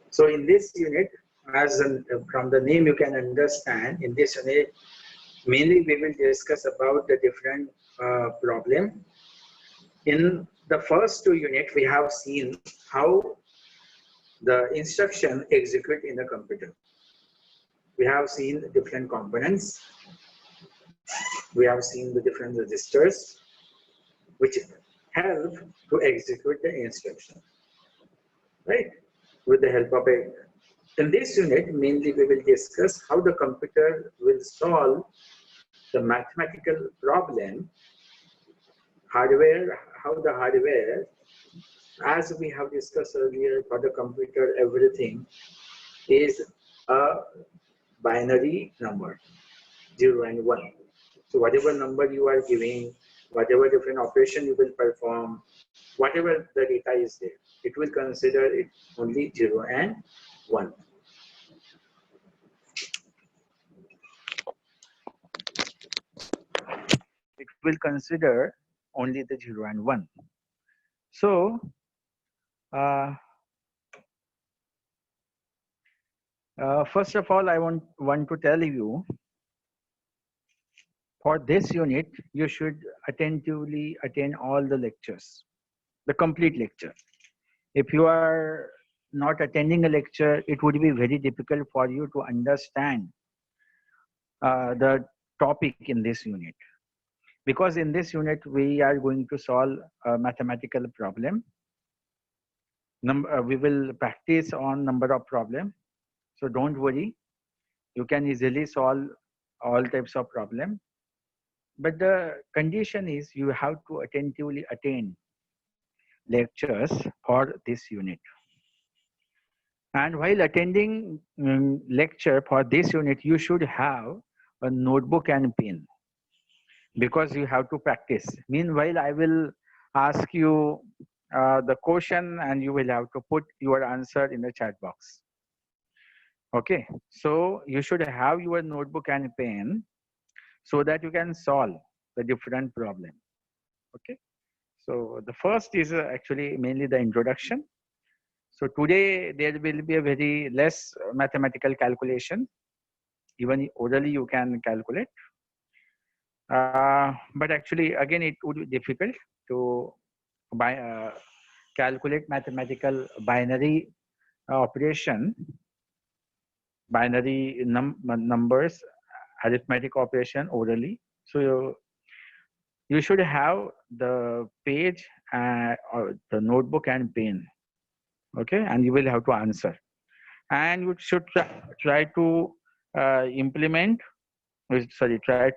So in this unit, from the name you can understand, in this unit, mainly we will discuss about the different problem. In the first two units, we have seen how the instruction execute in the computer. We have seen different components. We have seen the different registers which help to execute the instruction, right? With the help of a. In this unit, mainly we will discuss how the computer will solve the mathematical problem, hardware, how the hardware, as we have discussed earlier, for the computer, everything is a binary number, 0 and 1. So whatever number you are giving, whatever different operation you will perform, whatever the data is there, it will consider it only 0 and 1. It will consider only the 0 and 1. So, first of all, I want to tell you, for this unit, you should attentively attend all the lectures, the complete lecture. If you are not attending a lecture, it would be very difficult for you to understand the topic in this unit. Because in this unit, we are going to solve a mathematical problem. We will practice on number of problems. So don't worry, you can easily solve all types of problem. But the condition is you have to attentively attend lectures for this unit. And while attending lecture for this unit, you should have a notebook and pen, because you have to practice. Meanwhile, I will ask you the question and you will have to put your answer in the chat box. Okay, so you should have your notebook and pen so that you can solve the different problem. Okay, so the first is actually mainly the introduction. So today there will be a very less mathematical calculation. Even orally you can calculate. But actually, again, it would be difficult to calculate mathematical binary operation, binary numbers, arithmetic operation orally. So you should have the page or the notebook and pen, okay, and you will have to answer. And you should try to try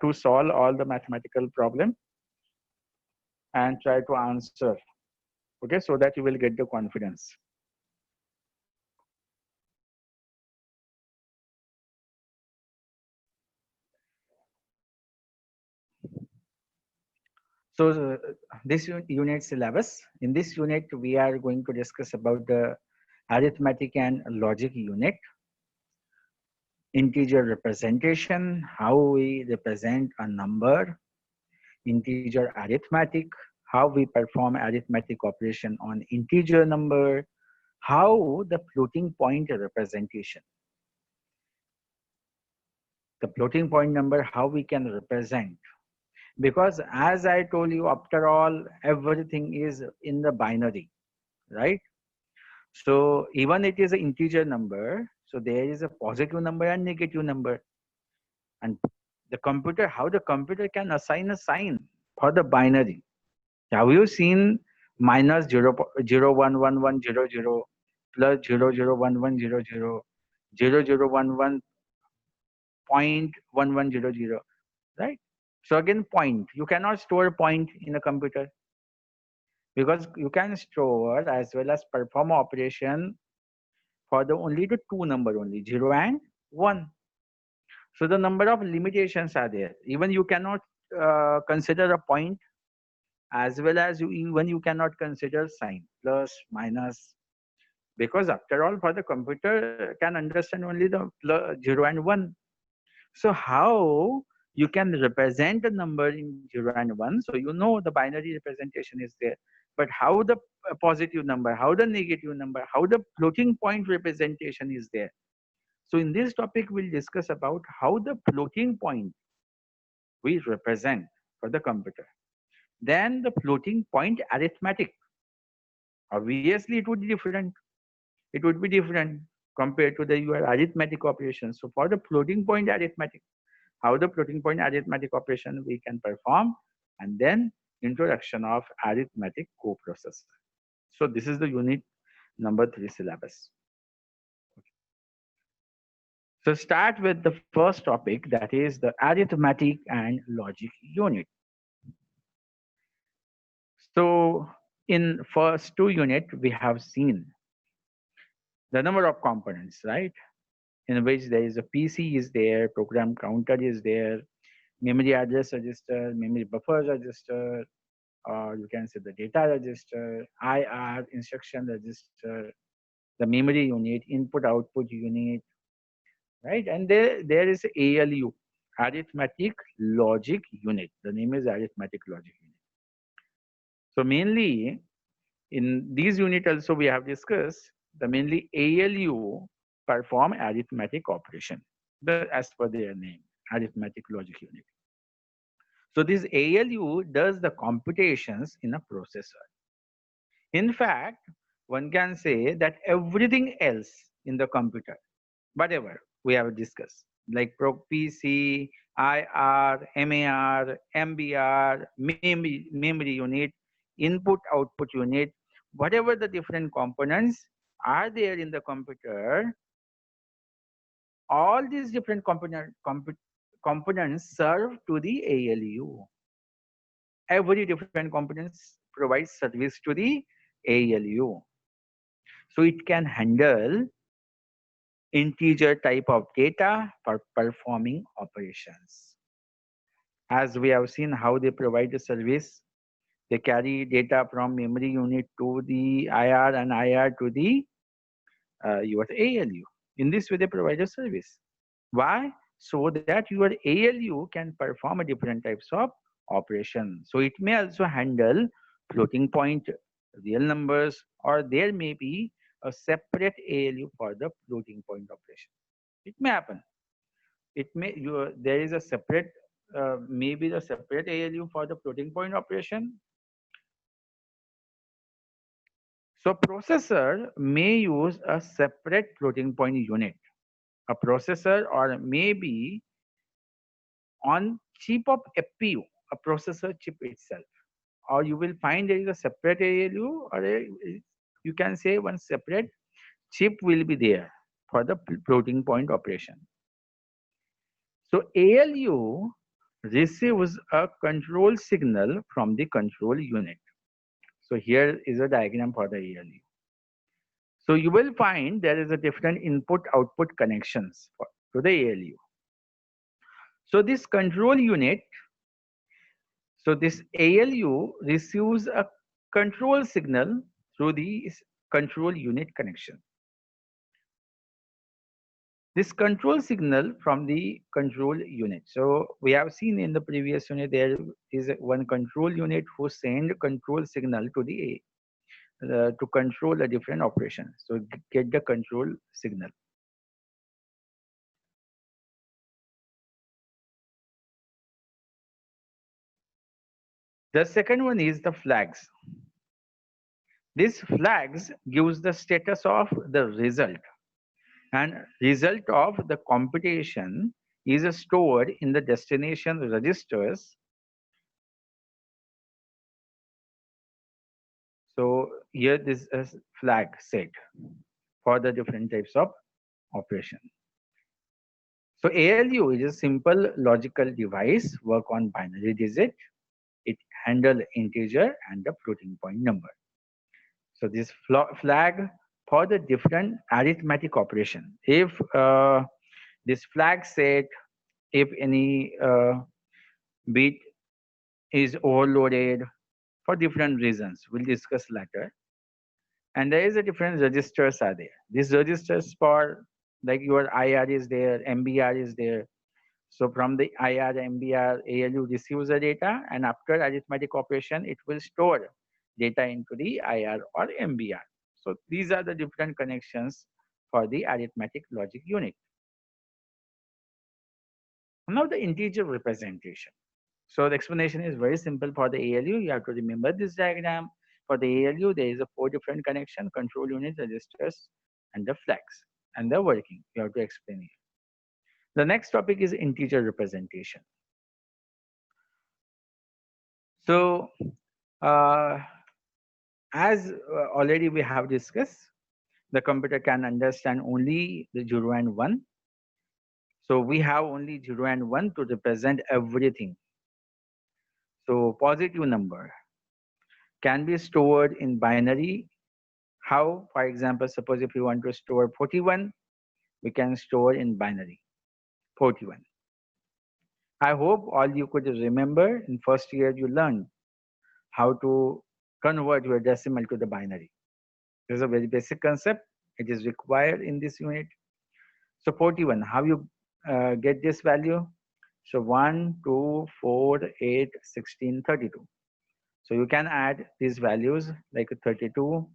to solve all the mathematical problem and try to answer, okay, so that you will get the confidence. So this unit syllabus, in this unit, we are going to discuss about the arithmetic and logic unit, integer representation, how we represent a number, integer arithmetic, how we perform arithmetic operation on integer number, how the floating point representation, the floating point number, how we can represent. Because as I told you, after all, everything is in the binary, right? So even it is an integer number, so there is a positive number and negative number. And the computer, how the computer can assign a sign for the binary. Have you seen minus 0.01110 plus 0.01100 0.1100, right? So again, point. You cannot store point in a computer, because you can store as well as perform operation for the only the two number only, 0 and 1. So the number of limitations are there. Even you cannot consider a point, as well as even you cannot consider sign, plus, minus, because after all, for the computer can understand only the 0 and 1. So how you can represent a number in 0 and 1? So you know the binary representation is there. but how the positive number, how the negative number, how the floating point representation is there. So in this topic, we'll discuss about how the floating point we represent for the computer. Then the floating point arithmetic. Obviously, it would be different. It would be different compared to the your arithmetic operations. So for the floating point arithmetic, how the floating point arithmetic operation we can perform, and then introduction of arithmetic coprocessor. So this is the unit number 3 syllabus. So start with the first topic, that is the arithmetic and logic unit. So in first two unit, we have seen the number of components, right? In which there is a PC is there, program counter is there, memory address register, memory buffer register, or you can say the data register, IR instruction register, the memory unit, input output unit, right? And there is ALU, arithmetic logic unit. The name is arithmetic logic unit. So mainly in these unit also we have discussed the mainly ALU perform arithmetic operation, as per their name, arithmetic logic unit. So this ALU does the computations in a processor. In fact, one can say that everything else in the computer, whatever we have discussed, like PC, IR, MAR, MBR, memory unit, input output unit, whatever the different components are there in the computer, all these different components serve to the ALU. Every different components provides service to the ALU. So it can handle integer type of data for performing operations. As we have seen how they provide the service, they carry data from memory unit to the IR and IR to the your ALU. In this way, they provide a service. Why? So that your ALU can perform a different types of operation. So it may also handle floating point real numbers, or there may be a separate ALU for the floating point operation. It may happen. It may there is a separate maybe the separate ALU for the floating point operation. So processor may use a separate floating point unit, a processor, or maybe on chip of FPU, a processor chip itself, or you will find there is a separate ALU, or you can say one separate chip will be there for the floating point operation. So ALU receives a control signal from the control unit. So here is a diagram for the ALU. So you will find there is a different input-output connections to the ALU. So this control unit, so this ALU receives a control signal through the control unit connection. This control signal from the control unit. So we have seen in the previous unit there is one control unit who send control signal to the to control a different operation. So get the control signal. The second one is the flags. This flags gives the status of the result, and result of the computation is stored in the destination registers. So here this is flag set for the different types of operation. So ALU is a simple logical device, work on binary digit. It handle integer and the floating point number. So this flag for the different arithmetic operation. If this flag set, if any bit is overloaded for different reasons, we'll discuss later. And there is a different registers are there. These registers for like your IR is there, MBR is there. So from the IR, MBR, ALU receives the data, and after arithmetic operation, it will store data into the IR or MBR. So these are the different connections for the arithmetic logic unit. Now the integer representation. So the explanation is very simple for the ALU. You have to remember this diagram. For the ALU, there is a 4 different connection: control unit, registers, and the flags, and the working. You have to explain it. The next topic is integer representation. So uh, as already we have discussed, the computer can understand only the 0 and 1. So we have only 0 and 1 to represent everything. So positive number can be stored in binary. How? For example, suppose if you want to store 41, we can store in binary 41. I hope all you could remember in first year you learned how to convert your decimal to the binary. This is a very basic concept. It is required in this unit. So 41, how you get this value? So 1, 2, 4, 8, 16, 32. So you can add these values like 32,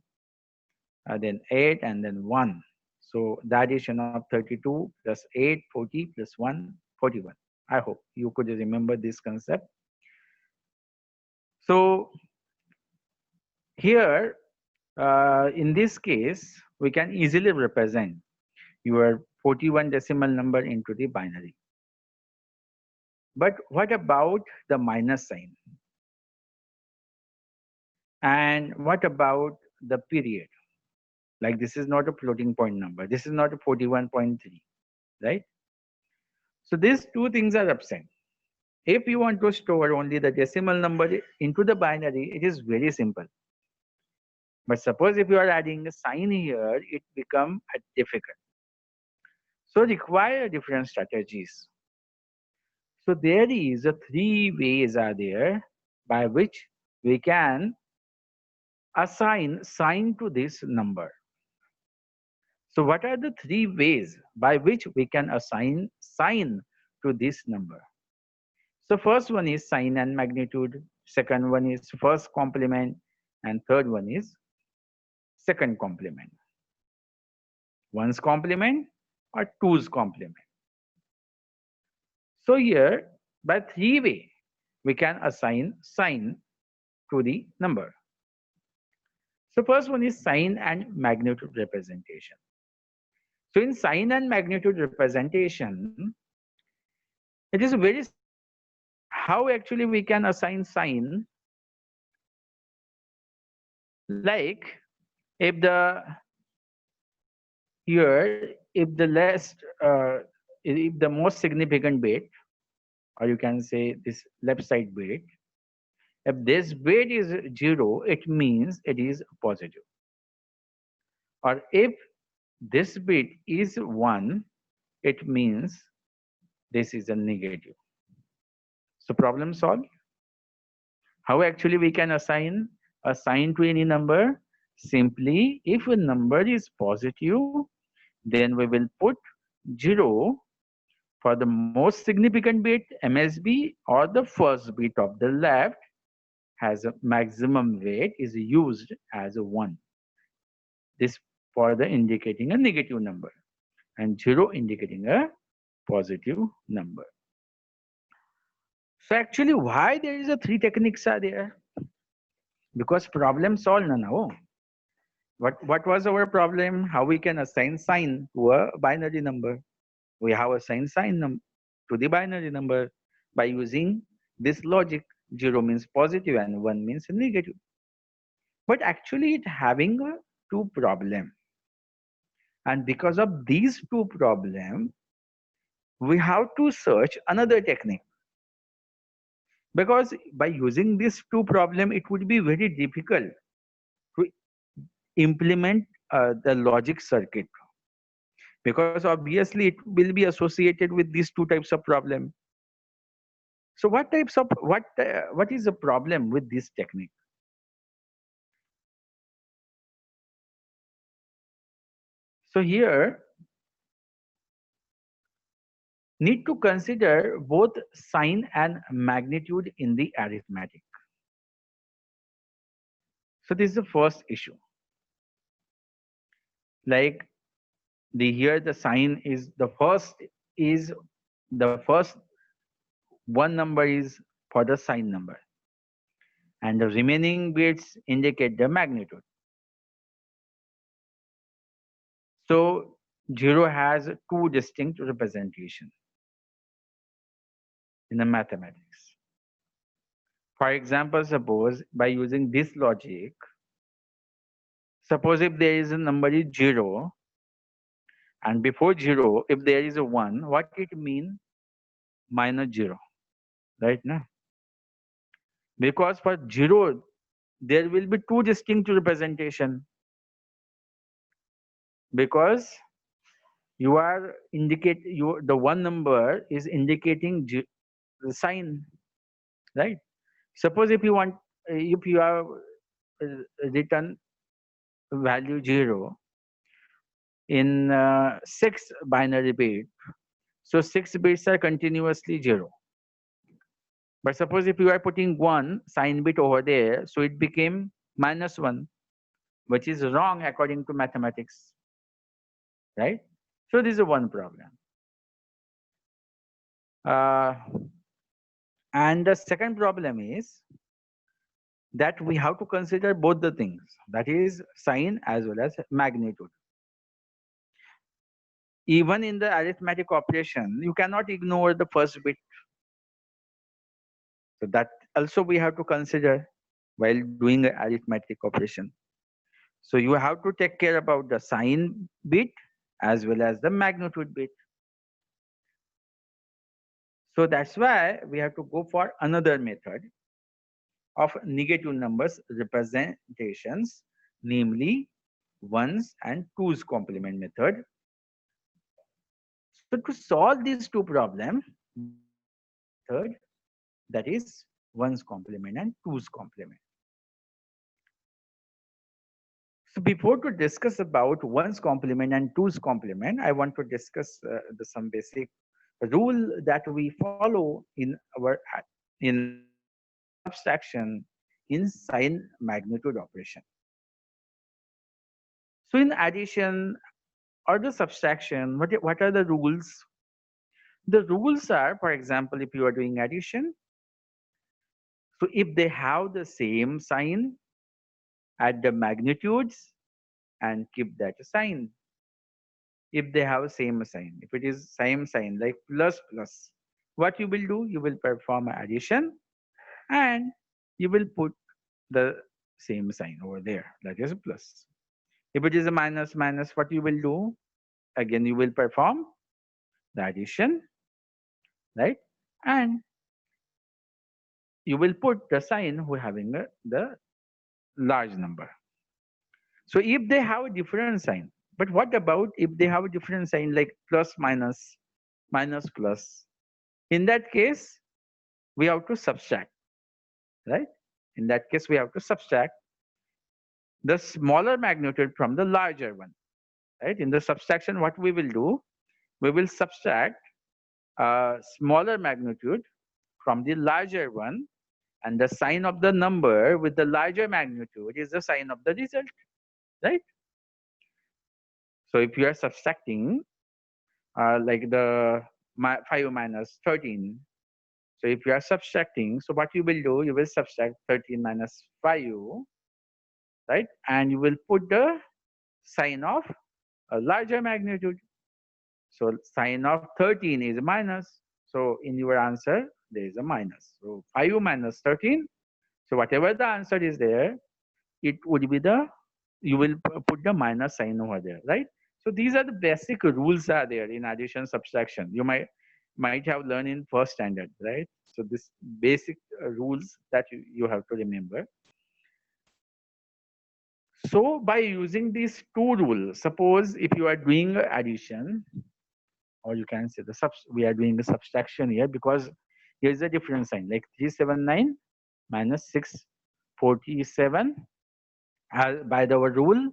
then 8, and then 1. So the addition of 32 plus 8, 40 plus 1, 41. I hope you could remember this concept. So here, in this case, we can easily represent your 41 decimal number into the binary. But what about the minus sign? And what about the period? Like this is not a floating point number. This is not a 41.3, right? So these two things are absent. If you want to store only the decimal number into the binary, it is very simple. But suppose if you are adding a sign here, it becomes difficult. So require different strategies. So there is a 3 ways are there by which we can assign sign to this number. So what are the 3 ways by which we can assign sign to this number? So first one is sign and magnitude, second one is first complement, and third one is second complement. One's complement or two's complement. So here by 3 ways we can assign sign to the number. So first one is sign and magnitude representation. So in sign and magnitude representation, it is very how actually we can assign sign, like if the here if the last if the most significant bit, or you can say this left side bit, if this bit is 0, it means it is positive. Or if this bit is 1, it means this is a negative. So problem solved. How actually we can assign a sign to any number? Simply, if a number is positive, then we will put 0 for the most significant bit, MSB, or the first bit of the left has a maximum weight is used as a 1. This for the indicating a negative number, and 0 indicating a positive number. So actually why there is a 3 techniques are there? Because problem solved now. What was our problem? How we can assign sign to a binary number? We have assigned sign to the binary number by using this logic. 0 means positive and 1 means negative. But actually it having a 2 problem. And because of these 2 problems, we have to search another technique. Because by using these 2 problems, it would be very difficult to implement the logic circuit. Because obviously it will be associated with these 2 types of problem. So what types of what is the problem with this technique? So here need to consider both sign and magnitude in the arithmetic. So this is the first issue. Like here the sign is the first one number is for the sign number, and the remaining bits indicate the magnitude. So 0 has two distinct representations in the mathematics. For example, suppose by using this logic, suppose if there is a number is 0, and before 0, if there is a 1, what it mean? Minus 0, right now? Because for 0, there will be two distinct representation, because you are the one number is indicating the sign, right? Suppose if you have written value 0 in 6 binary bit, so 6 bits are continuously 0. But suppose if you are putting 1 sign bit over there, so it became -1, which is wrong according to mathematics, right? So this is one problem. Uh, and the second problem is that we have to consider both the things, that is sign as well as magnitude. Even in the arithmetic operation, you cannot ignore the first bit. So that also we have to consider while doing an arithmetic operation. So you have to take care about the sign bit as well as the magnitude bit. So that's why we have to go for another method of negative numbers representations, namely ones and twos complement method. So to solve these two problems, method, that is ones complement and twos complement. So before to discuss about ones complement and twos complement, I want to discuss some basic rule that we follow in our in subtraction in sign magnitude operation. So in addition or the subtraction, what are the rules? The rules are, for example, if you are doing addition, so if they have the same sign, add the magnitudes and keep that sign. If they have same sign, if it is same sign like plus plus, what you will do? You will perform addition and you will put the same sign over there, that is plus. If it is a minus minus, what you will do? Again, you will perform the addition, right? And you will put the sign who having the large number. So if they have a different sign, but what about if they have a different sign like plus minus, minus plus? In that case, we have to subtract, right? In that case, we have to subtract the smaller magnitude from the larger one, right? In the subtraction, what we will do? We will subtract a smaller magnitude from the larger one, and the sign of the number with the larger magnitude is the sign of the result, right? So if you are subtracting like the 5 minus 13, so if you are subtracting, so what you will do, you will subtract 13 minus 5, right? And you will put the sign of a larger magnitude. So sign of 13 is minus. So in your answer, there is a minus. So 5 minus 13. So whatever the answer is there, it would be you will put the minus sign over there, right? So these are the basic rules are there in addition, subtraction. You might have learned in first standard, right? So this basic rules that you have to remember. So by using these two rules, suppose if you are doing addition, or you can say we are doing the subtraction here, because here is a different sign like 379 minus 647. By the rule,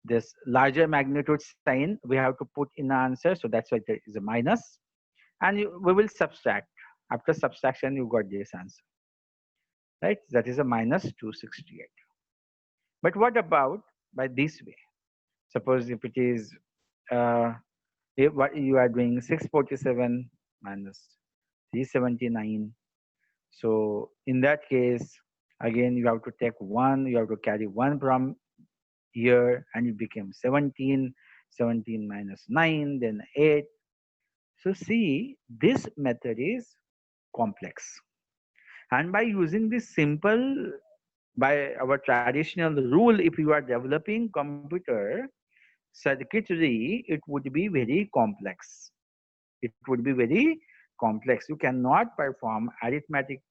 this larger magnitude sign we have to put in the answer, so that's why there is a minus, and we will subtract. After subtraction, you got this answer, right? That is a minus 268. But what about by this way? Suppose if it is if what you are doing 647 minus 379. So in that case, again you have to take one, you have to carry one from here, and it became 17. 17 minus 9, then 8. So see, this method is complex. And by using this simple, by our traditional rule, if you are developing computer circuitry, it would be very complex. It would be very complex. You cannot perform arithmetic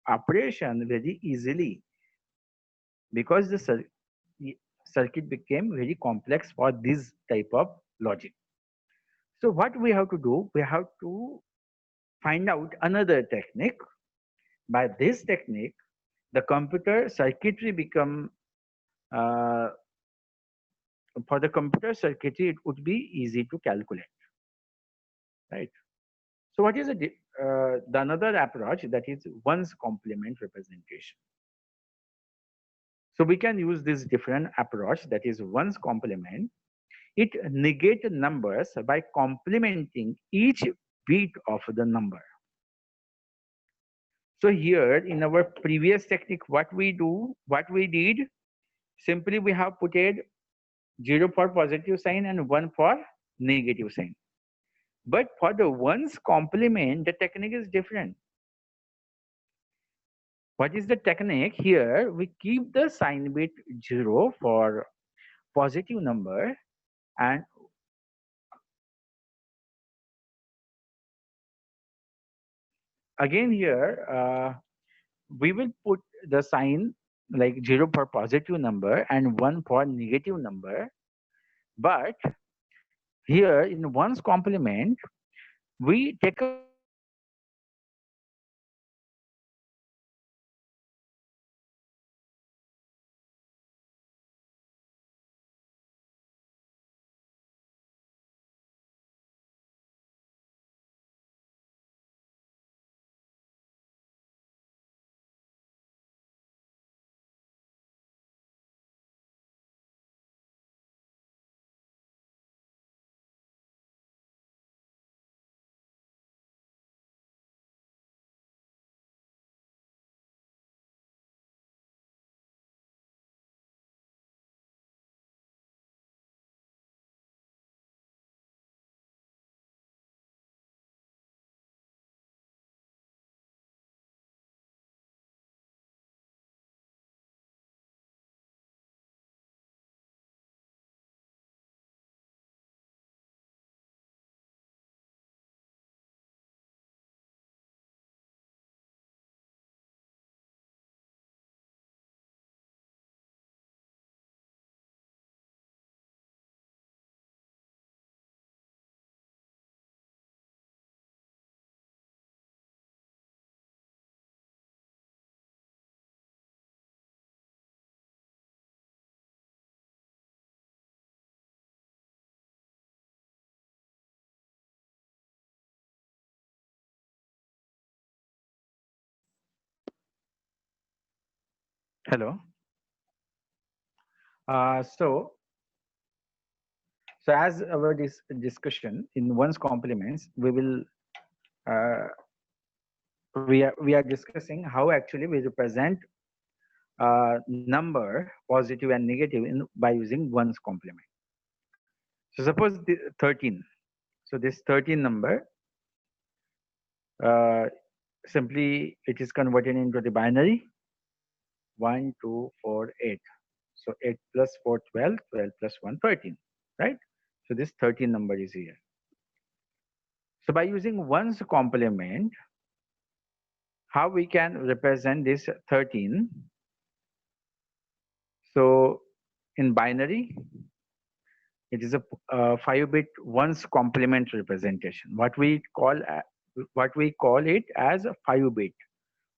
operation very easily because the circuit became very complex for this type of logic. So what we have to do, we have to find out another technique. By this technique, the computer circuitry become uh, for the computer circuitry, it would be easy to calculate, right? So what is the another approach, that is one's complement representation. So we can use this different approach, that is one's complement. It negates numbers by complementing each bit of the number. So here in our previous technique, what we did, simply we have put it 0 for positive sign and 1 for negative sign. But for the ones complement, the technique is different. What is the technique? Here we keep the sign bit 0 for positive number, and again here we will put the sign like 0 for positive number and 1 for negative number. But here in one's complement, we take a hello. So as our discussion in one's complements, uh, we are discussing how actually we represent number positive and negative by using one's complement. So suppose 13. So this 13 number, uh, simply it is converted into the binary 1, 2, 4, 8. So 8 plus 4, 12, 12 plus 1, 13, right? So this 13 number is here. So by using one's complement, how we can represent this 13? So in binary, it is a 5-bit ones complement representation. What we call it as a 5-bit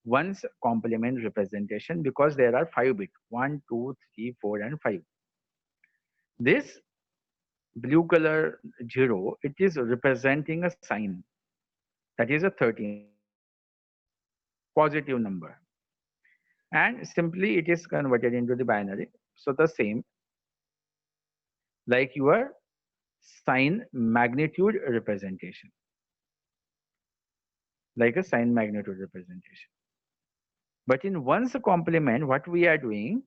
ones complement representation, because there are 5 bit 1, 2, 3, 4, and 5. This blue color 0, it is representing a sign, that is a 13 positive number, and simply it is converted into the binary. So the same like your sign magnitude representation, like a sign magnitude representation. But in ones complement, what we are doing,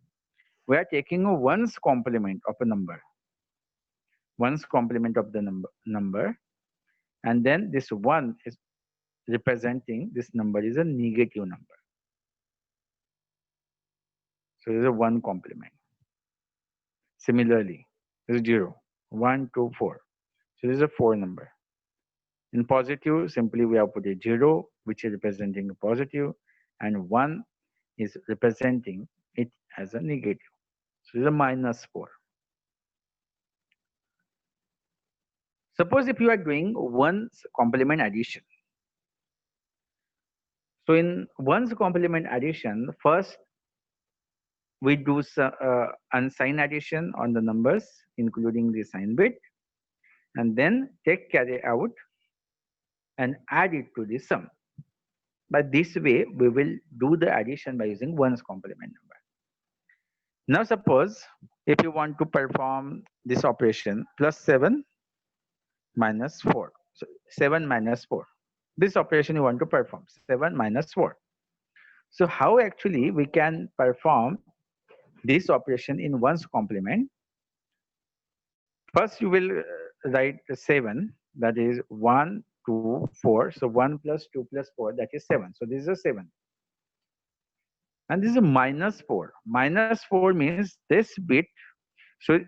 we are taking a ones complement of a number, ones complement of the number, and then this one is representing this number is a negative number. So this is a one complement. Similarly, this is 0, 1, 2, 4. So this is a 4 number. In positive, simply we have put a 0, which is representing a positive, and 1 is representing it as a negative. So this is a -4. Suppose if you are doing ones complement addition. So in ones complement addition, first we do unsigned addition on the numbers, including the sign bit, and then take carry out and add it to the sum. But this way, we will do the addition by using ones complement number. Now suppose if you want to perform this operation, plus 7 minus 4. So 7 minus 4. This operation you want to perform, 7 minus 4. So how actually we can perform this operation in ones complement? First you will write 7, that is 1, 2, 4. So 1 plus 2 plus 4, that is 7. So this is a 7. And this is a -4. -4 means this bit, so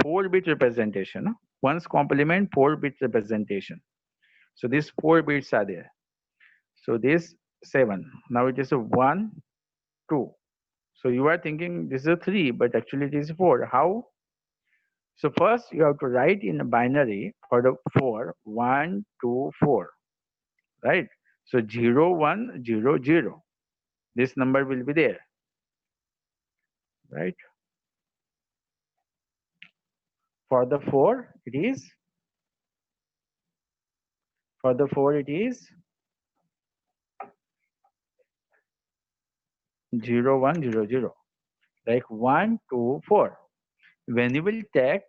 4-bit representation. Ones complement 4-bit representation. So these 4 bits are there. So this 7. Now it is a 1, 2. So you are thinking this is a 3, but actually it is 4. How? So first you have to write in a binary for the 4, 1, 2, 4. Right? So 0, 1, 0, 0. This number will be there. Right? For the 4, it is 0, 1, 0, 0. Like 1, 2, 4. When you will take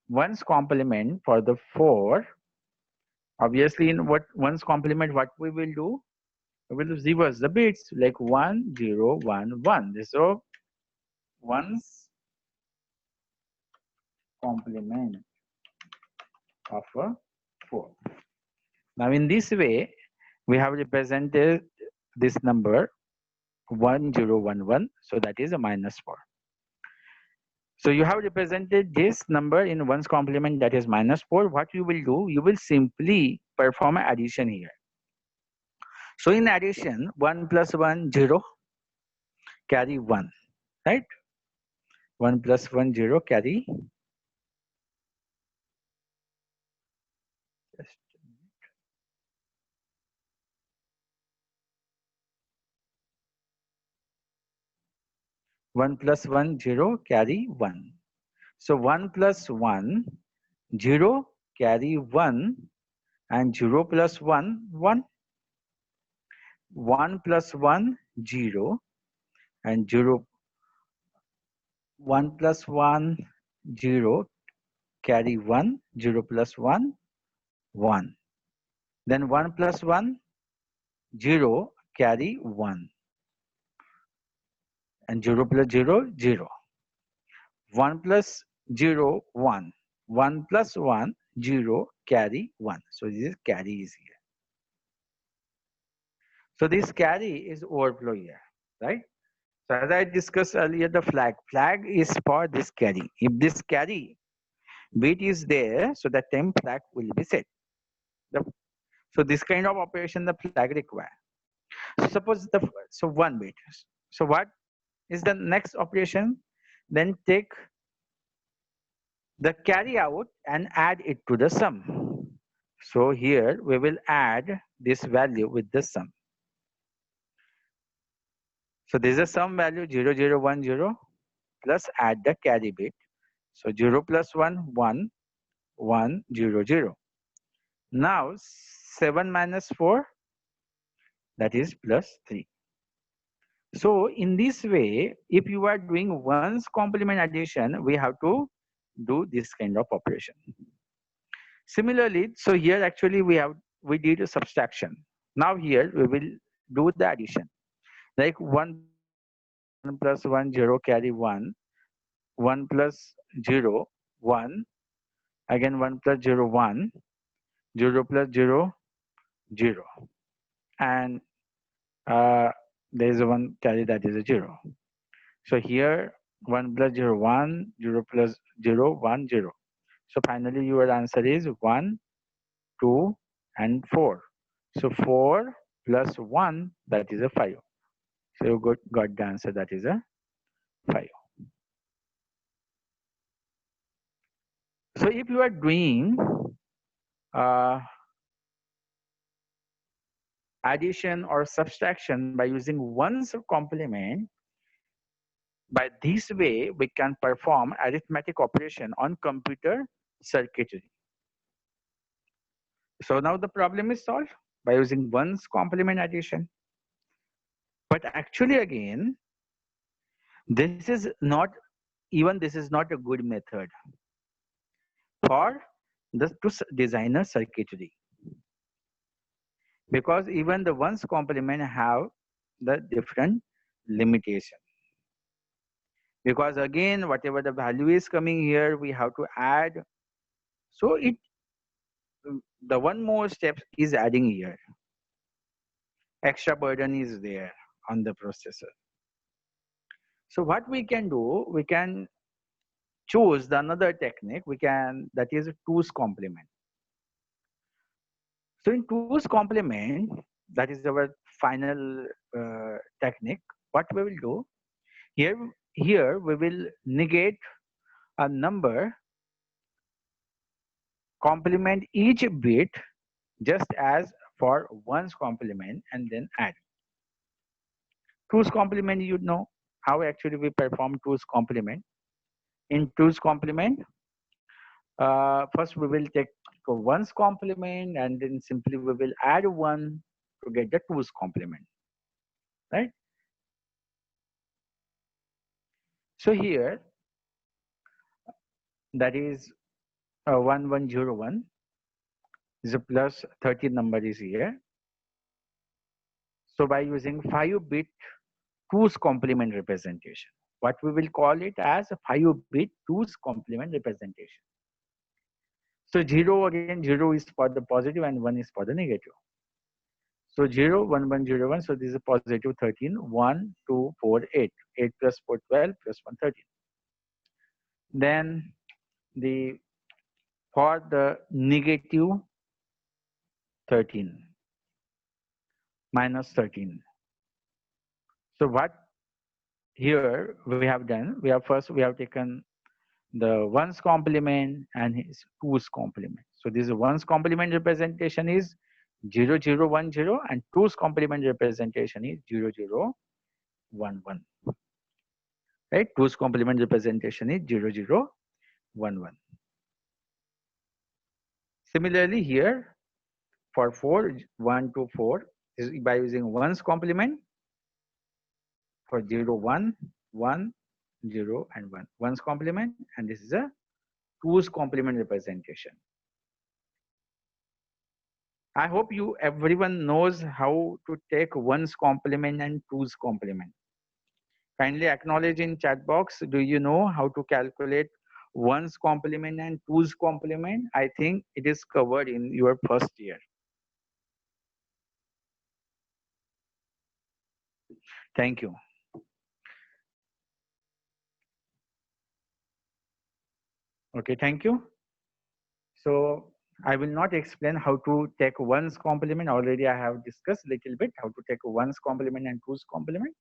ones complement for the 4, obviously in what ones complement, what we will do? We will reverse the bits like 1, 0, 1, 1. So ones complement of a 4. Now in this way, we have represented this number 1, 0, 1, 1. So that is a -4. So you have represented this number in ones complement, that is -4. What you will do? You will simply perform addition here. So in addition, 1 plus 1, 0, carry 1, right? 1 plus 1, 0, carry. Just 1 plus 1, 0, carry 1. So 1 plus 1, 0, carry 1, and 0 plus 1, 1. 1 plus 1, 0, and 0. 1 plus 1, 0, carry 1, 0 plus 1, 1. Then 1 plus 1, 0, carry 1. And 0 plus 0, 0. 1 plus 0, 1. 1 plus 1, 0, carry 1. So this is carry is here. So this carry is overflow here, right? So as I discussed earlier, the flag is for this carry. If this carry bit is there, so that time flag will be set. So this kind of operation the flag require. So suppose so 1 bit. So what is the next operation? Then take the carry out and add it to the sum. So here we will add this value with the sum. So this is a sum value 0, 0, 1, 0 plus add the carry bit. So 0 plus 1, 1, 1, 0, 0. Now 7 minus 4, that is plus 3. So in this way, if you are doing ones complement addition, we have to do this kind of operation. Similarly, so here actually we did a subtraction. Now here we will do the addition. Like 1 plus 1 0 carry 1, 1 plus 0 1, again 1 plus 0 1, 0 plus 0 0, and uh, there is a 1 carry, that is a 0. So here 1 plus 0 1, 0 plus 0 1 0. So finally your answer is 1, 2 and 4. So 4 plus 1, that is a 5. So you got the answer, that is a 5. So if you are doing uh, addition or subtraction by using ones complement, by this way we can perform arithmetic operation on computer circuitry. So now the problem is solved by using ones complement addition. But actually again, this is not, even this is not a good method for the designer circuitry, because even the ones complement have the different limitation. Because again, whatever the value is coming here, we have to add. So the one more step is adding here. Extra burden is there on the processor. So what we can do, we can choose the another technique, that is a 2's complement. So in 2's complement, that is our final technique. What we will do here, we will negate a number, complement each bit just as for one's complement, and then add. 2's complement, you know how actually we perform 2's complement. In 2's complement, first we will take one's complement, and then simply we will add 1 to get the 2's complement, right? So here, that is 1101 is a plus 13 number is here. So by using 5-bit 2's complement representation, what we will call it as a 5-bit 2's complement representation. So 0, again 0 is for the positive and 1 is for the negative. So 0 1 1 0 1, so this is a positive 13, 1 2 4 8, 8 plus 4 12 plus 1 13. Then the for the negative 13 minus 13. So what here we have done, we have taken the one's complement and his 2's complement. So this one's complement representation is 0 0 1 0, and 2's complement representation is 0 0 1 1. Right? 2's complement representation is 0 0 1 1. Similarly here for 4 1 2 4 is by using one's complement for 0 1 1 0 and 1, one's complement, and this is a 2's complement representation. I hope everyone knows how to take one's complement and 2's complement. Kindly acknowledge in chat box, do you know how to calculate one's complement and 2's complement? I think it is covered in your first year. Thank you. Okay, thank you. So I will not explain how to take one's complement. Already I have discussed a little bit how to take one's complement and 2's complement.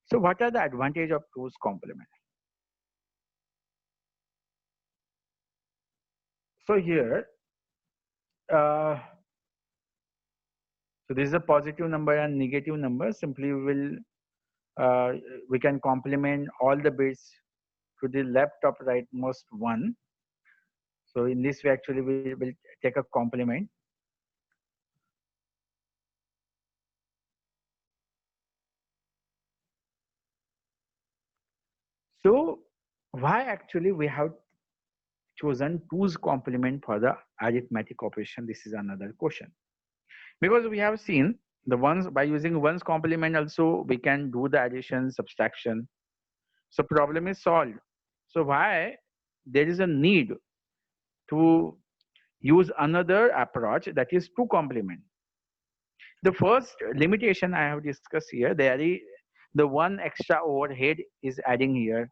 So what are the advantage of 2's complement? So here, so this is a positive number and negative number. Simply we can complement all the bits to the left of rightmost one. So in this way, actually, we will take a complement. why actually we have chosen 2's complement for the arithmetic operation? This is another question. Because we have seen the ones by using one's complement also we can do the addition, subtraction. So problem is solved. So why there is a need to use another approach, that is 2 complement? The first limitation I have discussed here, the one extra overhead is adding here,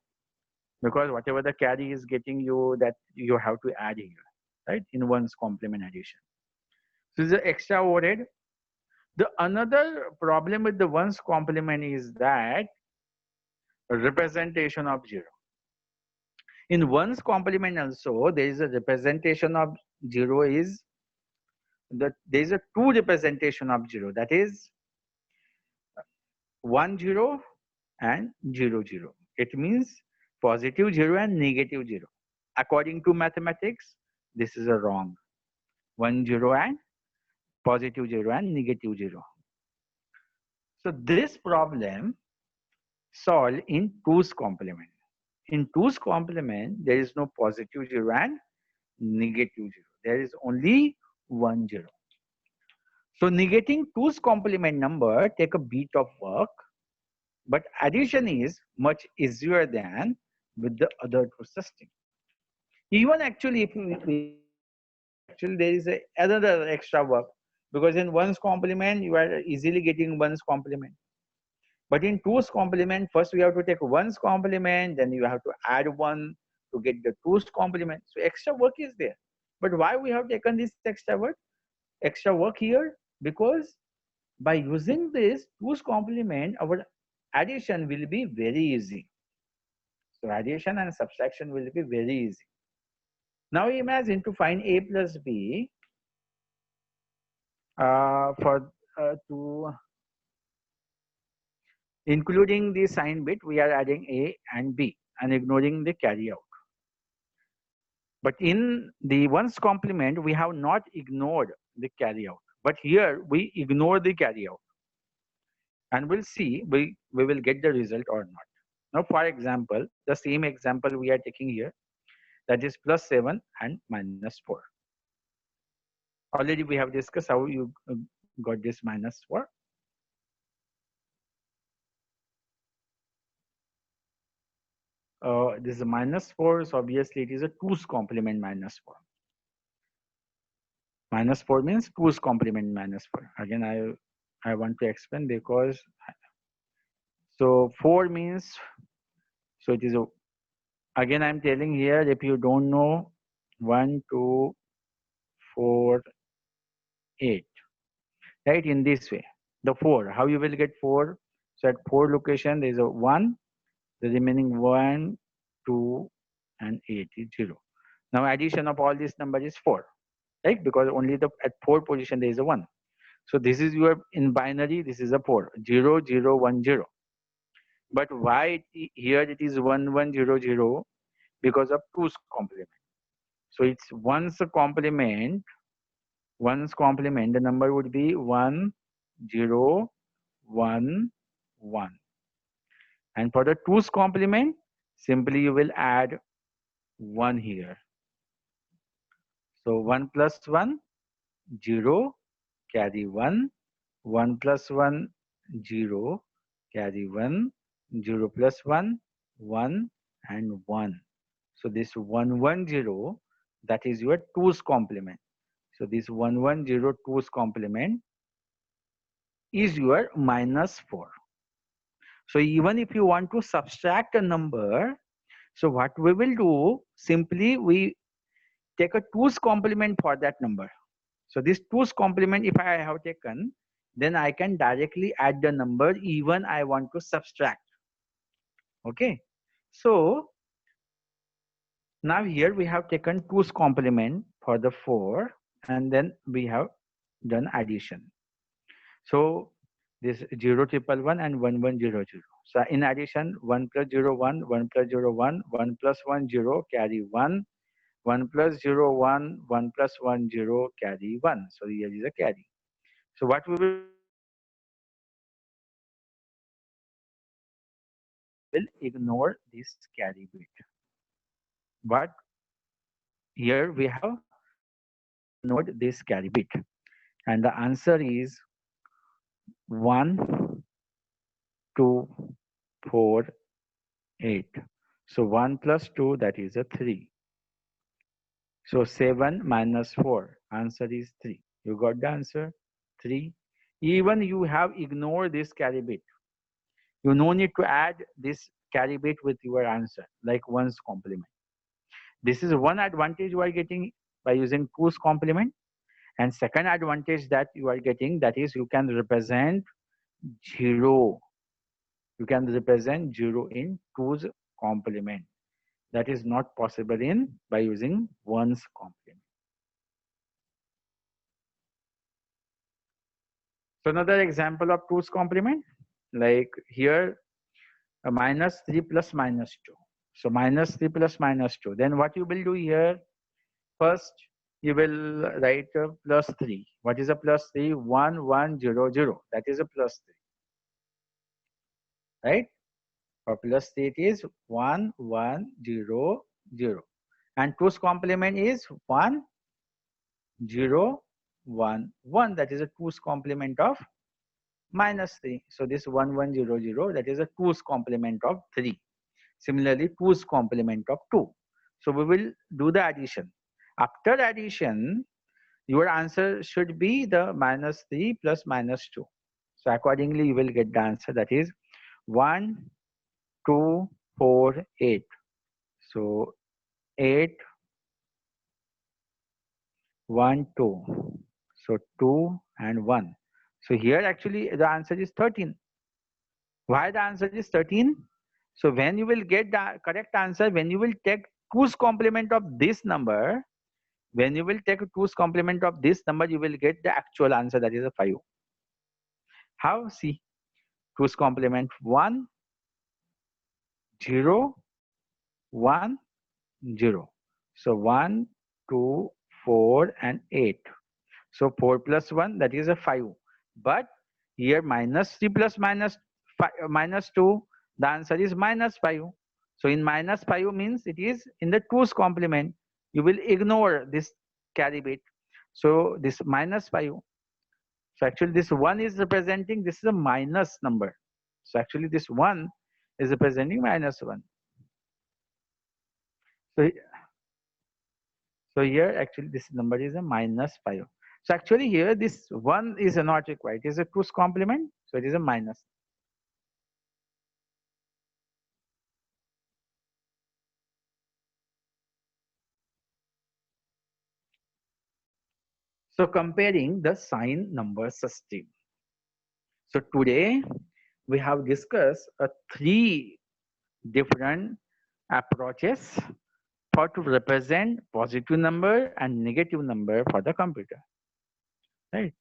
because whatever the carry is getting you, that you have to add here, right, in one's complement addition. So this is the extra overhead. The another problem with the one's complement is that representation of zero. In one's complement also, there is a representation of zero is that there is a two representation of zero, that is 1 0 and 0 0. It means positive 0 and negative 0. According to mathematics, this is a wrong. 1 0 and positive 0 and negative 0. So this problem solved in 2's complement. In 2's complement, there is no positive 0 and negative 0. There is only 1 0. So negating 2's complement number take a bit of work, but addition is much easier than with the other two systems. Even actually, if actually there is another extra work, because in one's complement you are easily getting one's complement. But in 2's complement, first we have to take one's complement, then you have to add 1 to get the 2's complement. So extra work is there. But why we have taken this extra work? Extra work here because by using this 2's complement, our addition will be very easy. So addition and subtraction will be very easy. Now imagine to find a plus b for to including the sign bit, we are adding a and b and ignoring the carry out. But in the one's complement, we have not ignored the carry out. But here we ignore the carry out. And we'll see we will get the result or not. Now, for example, the same example we are taking here, that is plus 7 and minus 4. Already we have discussed how you got this minus 4. This is a minus 4, so obviously it is a 2's complement minus 4. Minus 4 means 2's complement minus 4. Again, I want to explain because so 4 means, so it is a, again I'm telling here, if you don't know 1 2 4 8, right, in this way, the 4, how you will get 4? So at 4 location there is a 1, the remaining 1 2 and 8 is 0. Now addition of all this number is 4, right, because only the at 4 position there is a 1. So this is your in binary, this is a 4 0 0 1 0. But why here it is 1 1 0 0? Because of 2's complement. So it's one's complement, the number would be 1 0 1 1. And for the 2's complement, simply you will add 1 here. So 1 plus 1 0, carry 1, 1 plus 1 0, carry 1, 0 plus 1 1 and 1. So this 1 1 0, that is your 2's complement. So this 1 1 0 2's complement is your minus 4. So even if you want to subtract a number, so what we will do, simply we take a 2's complement for that number. So this 2's complement if I have taken, then I can directly add the number even I want to subtract. Okay. So now here we have taken 2's complement for the 4 and then we have done addition. So this 0 triple 1 and 1 1 0 0. So in addition 1 plus 0 1, 1 plus 0 1, 1 plus 1 0, carry 1, 1 plus 0 1, 1 plus 1 0, carry 1. So here is a carry. So what we will ignore this carry bit. But here we have ignored this carry bit, and the answer is 1, 2, 4, 8. So 1 plus 2, that is a 3. So 7 minus 4, answer is 3. You got the answer? 3. Even you have ignored this carry bit. You no need to add this carry bit with your answer, like 1's complement. This is one advantage you are getting by using 2's complement. And second advantage that you are getting, that is you can represent 0. You can represent 0 in 2's complement. That is not possible in by using 1's complement. So another example of 2's complement, like here minus 3 plus minus 2. So minus 3 plus minus 2. Then what you will do here? First, you will write plus 3. What is a plus 3? 1, 1, 0, 0. That is a plus 3. Right? For plus 3 it is 1, 1, 0, 0. And 2's complement is 1, 0, 1, 1. That is a 2's complement of minus 3. So this 1, 1, 0, 0, that is a 2's complement of 3. Similarly, 2's complement of 2. So we will do the addition. After addition, your answer should be the minus 3 plus minus 2. So accordingly, you will get the answer, that is 1, 2, 4, 8. So 8, 1, 2. So 2 and 1. So here actually the answer is 13. Why the answer is 13? So when you will get the correct answer, when you will take 2's complement of this number, when you will take 2's complement of this number, you will get the actual answer, that is a 5. How? See, 2's complement 1, 0, 1, 0. So 1, 2, 4 and 8. So 4 plus 1, that is a 5. But here minus 3 plus minus 5, minus 2, the answer is minus 5. So in minus 5 means it is in the 2's complement. You will ignore this carry bit. So this minus 5. So actually this 1 is representing, this is a minus number. So actually this 1 is representing minus 1. So, so here actually this number is a minus 5. So actually here this 1 is not required. It is a 2's complement. So it is a minus. So comparing the sign number system. So today we have discussed 3 different approaches for to represent positive number and negative number for the computer. Right.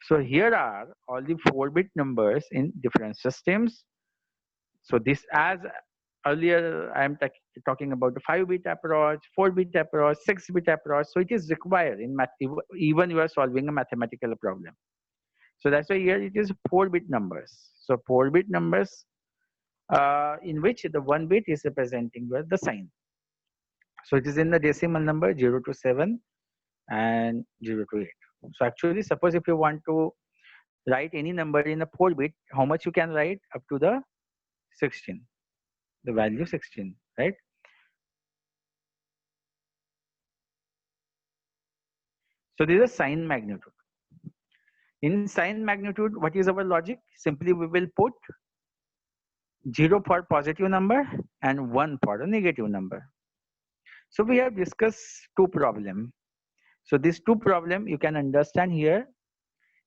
So here are all the 4-bit numbers in different systems. So this, as earlier I am talking about the 5-bit approach, 4-bit approach, 6-bit approach. So it is required in math, even you are solving a mathematical problem. So that's why here it is 4-bit numbers. So 4-bit numbers in which the 1 bit is representing the sign. So it is in the decimal number 0 to 7 and 0 to 8. So actually, suppose if you want to write any number in a 4-bit, how much you can write? Up to the 16, the value 16, right? So this is a sign magnitude. In sign magnitude, what is our logic? Simply we will put 0 for positive number and 1 for a negative number. So we have discussed 2 problems. So these 2 problems you can understand here.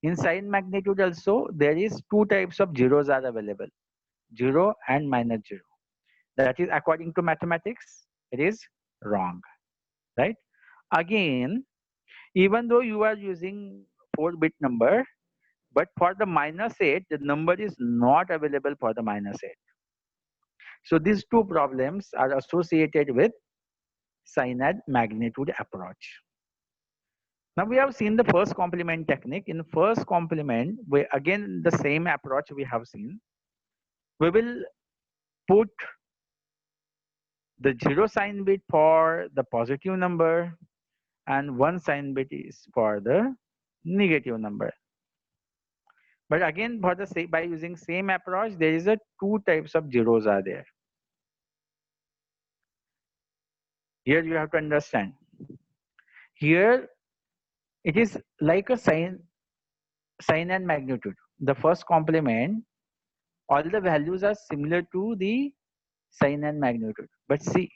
In sign magnitude also, there is 2 types of zeros are available, 0 and minus 0. That is, according to mathematics, it is wrong, right? Again, even though you are using 4-bit number, but for the minus 8, the number is not available for the minus 8. So these 2 problems are associated with sign and magnitude approach. Now we have seen the first complement technique. In first complement, we again the same approach we have seen. We will put the 0 sign bit for the positive number and 1 sign bit is for the negative number. But again, for the by using same approach, there is a two types of zeros are there. Here you have to understand. Here it is like a sign and magnitude. The first complement, all the values are similar to the sign and magnitude. But see,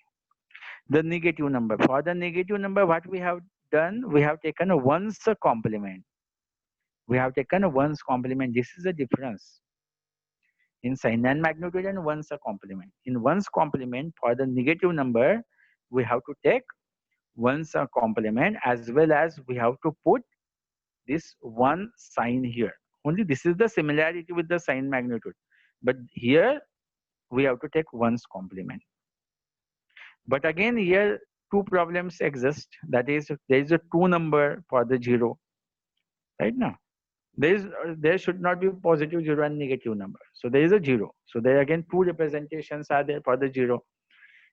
the negative number. For the negative number, what we have done, we have taken a ones complement. We have taken a ones complement. This is the difference in sign and magnitude and ones complement. In ones complement, for the negative number, we have to take ones complement, as well as we have to put this one sign here. Only this is the similarity with the sign magnitude. But here we have to take ones complement. But again, here two problems exist. That is, there is a two number for the zero. Right now, there should not be positive zero and negative number. So there is a zero. So there again two representations are there for the zero.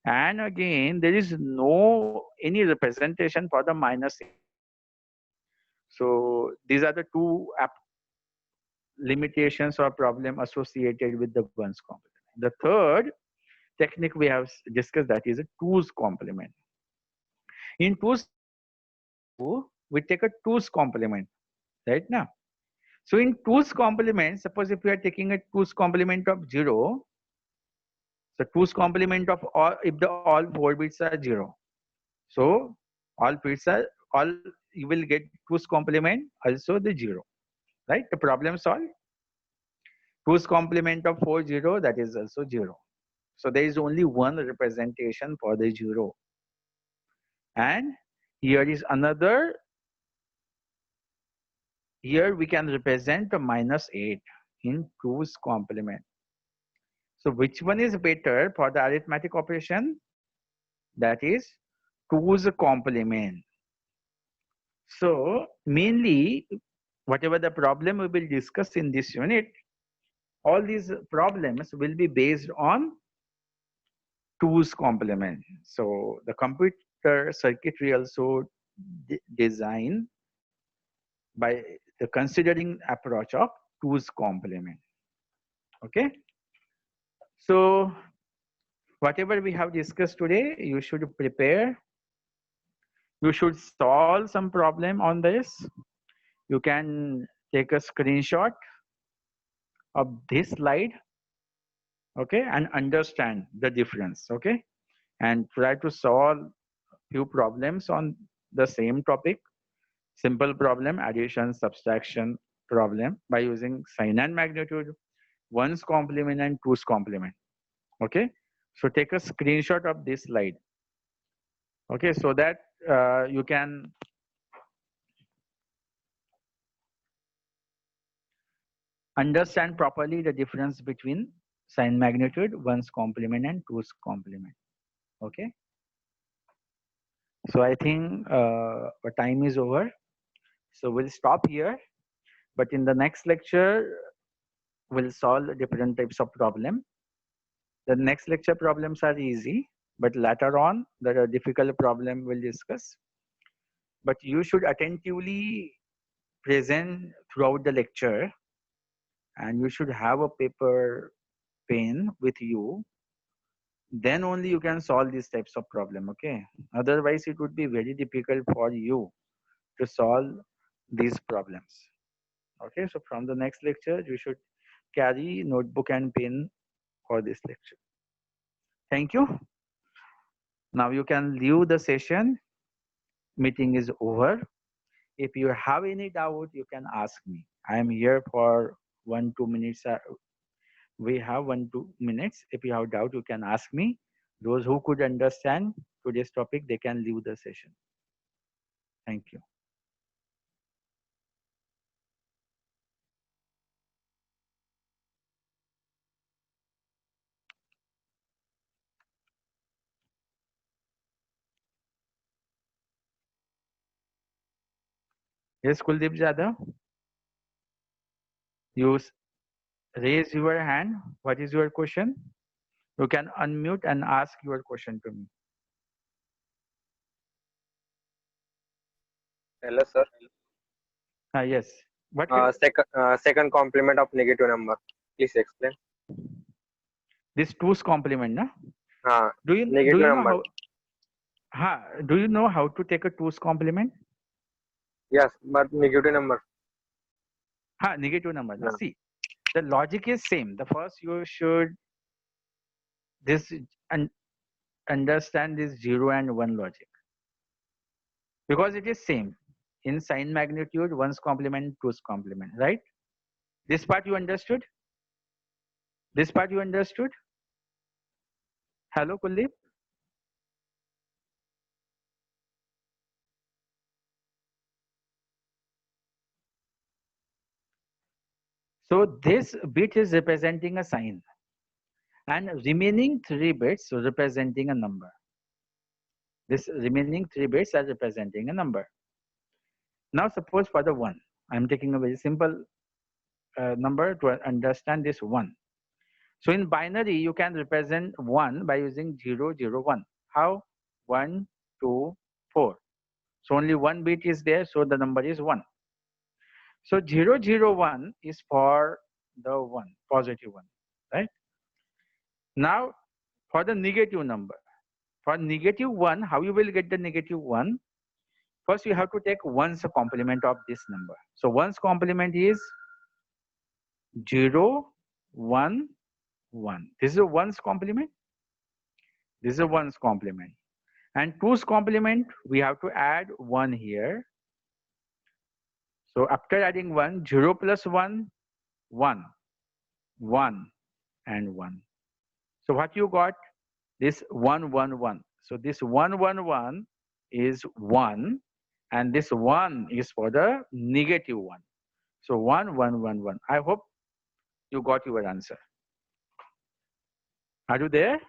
And again, there is no any representation for the minus. So these are the two limitations or problem associated with the ones complement. The third technique we have discussed, that is a twos complement. In twos, we take a twos complement, right now. So in twos complement, suppose if we are taking a twos complement of 0, so twos complement of all, if the all 4 bits are 0, so all bits are all, you will get twos complement also the 0, right? The problem solved. Twos complement of 4 0, that is also 0. So there is only one representation for the 0. And here is another. Here we can represent a -8 in twos complement. So which one is better for the arithmetic operation? That is twos complement. So mainly, whatever the problem we will discuss in this unit, all these problems will be based on twos complement. So the computer circuitry also design by the considering approach of twos complement. Okay. So whatever we have discussed today, you should prepare. You should solve some problem on this. You can take a screenshot of this slide, okay, and understand the difference, okay, and try to solve few problems on the same topic. Simple problem, addition, subtraction problem by using sign and magnitude, ones complement and twos complement. Okay, so take a screenshot of this slide. Okay, so that you can understand properly the difference between sign magnitude, ones complement and twos complement. Okay, so I think our time is over. So we'll stop here, but in the next lecture, we'll solve different types of problem. The next lecture problems are easy, but later on, there are difficult problem we'll discuss. But you should attentively present throughout the lecture, and you should have a paper, pen with you. Then only you can solve these types of problem, okay? Otherwise, it would be very difficult for you to solve these problems. Okay, so from the next lecture, you should carry notebook and pen for this lecture. Thank you. Now you can leave the session. Meeting is over. If you have any doubt, you can ask me. I am here for 1-2 minutes. We have 1-2 minutes. If you have doubt, you can ask me. Those who could understand today's topic, they can leave the session. Thank you. Yes, Kuldeep Jadhav. You raise your hand. What is your question? You can unmute and ask your question to me. Hello, sir. Yes. What? Second complement of negative number. Please explain. This 2's complement, na? Do Negative you know number. do you know how to take a 2's complement? Yes, but negative number. Negative number. No. See, the logic is same. The first you should understand this 0 and 1 logic, because it is same in sign magnitude, 1's complement, 2's complement, right? This part you understood? This part you understood? Hello, Kuldeep? So this bit is representing a sign, and remaining 3 bits representing a number. This remaining 3 bits are representing a number. Now suppose for the 1, I'm taking a very simple number to understand this 1. So in binary, you can represent 1 by using 0, 0, 1. How? 1, 2, 4. So only 1 bit is there, so the number is 1. So 0, 0, 1 is for the 1, positive 1, right? Now for the negative number, for negative 1, how you will get the negative 1? First, you have to take 1's complement of this number. So 1's complement is 0, 1, 1. This is a 1's complement. This is a 1's complement. And 2's complement, we have to add 1 here. So after adding 1, 0 plus 1, 1, 1, and 1. So what you got? This 1, 1, 1. So this 1, 1, 1 is 1, and this 1 is for the negative 1. So 1, 1, 1, 1. I hope you got your answer. Are you there?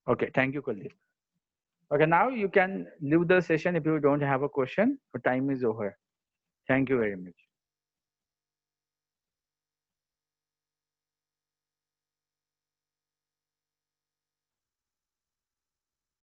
Okay, thank you, Kuldeep. Okay, now you can leave the session if you don't have a question. The time is over. Thank you very much.